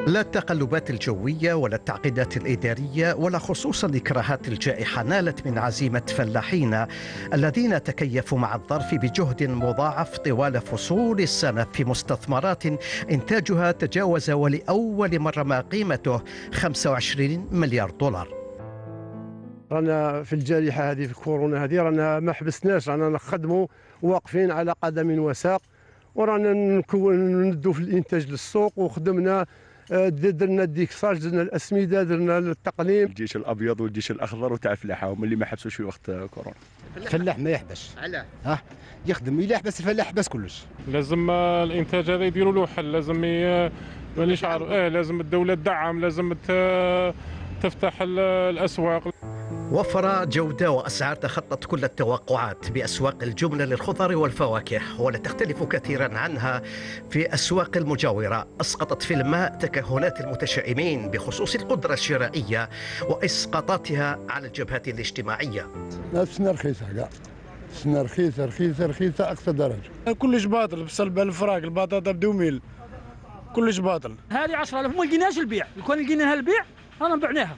لا التقلبات الجوية ولا التعقيدات الإدارية ولا خصوصا إكراهات الجائحة نالت من عزيمة فلاحين الذين تكيفوا مع الظرف بجهد مضاعف طوال فصول السنة في مستثمرات إنتاجها تجاوز ولأول مرة ما قيمته 25 مليار دولار. رانا في الجائحة هذه، في كورونا هذه، رانا ما حبسناش، رانا نخدموا واقفين على قدم وساق، ورانا ندوا في الإنتاج للسوق، وخدمنا درنا الديكساج، درنا الاسمده، درنا التقليم. الجيش الابيض والجيش الاخضر وتاع الفلاحه هما اللي ما حبسوش في وقت كورونا. الفلاح ما يحبس. علاه؟ يخدم، الا يحبس الفلاح يحبس كلش. لازم الانتاج هذا يديروا له حل، لازم مانيش عارف، لازم الدوله تدعم، لازم تفتح الاسواق. وفر جودة وأسعار تخطت كل التوقعات بأسواق الجملة للخضر والفواكه، ولا تختلف كثيرا عنها في أسواق المجاورة. أسقطت في الماء تكهنات المتشائمين بخصوص القدرة الشرائية وإسقاطاتها على الجبهات الاجتماعية. السنة رخيصة كاع، السنة رخيصة أقصى درجة. كلش باطل، بسلب الفراق، البطاطا بدوميل، كلش باطل. هذه 10,000 ما لقيناش البيع، كون لقينا البيع رانا بعناها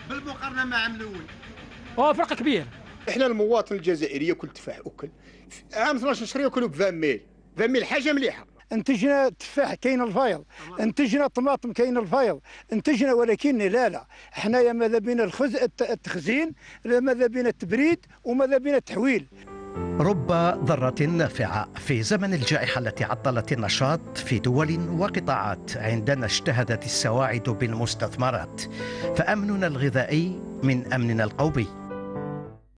بالمقارنه مع عام الاول. فرق كبير. احنا المواطن الجزائري ياكل تفاح اكل عام 12 شهر ياكلوا ب 20 ميل، 20 ميل حاجه مليحه. انتجنا تفاح كاين الفايض، انتجنا طماطم كاين الفايض، انتجنا، ولكن لا حنايا ماذا بينا التخزين، ماذا بينا التبريد، وماذا بينا التحويل. رب ضرة نافعة في زمن الجائحة التي عطلت النشاط في دول وقطاعات، عندنا اجتهدت السواعد بالمستثمرات، فأمننا الغذائي من أمننا القومي.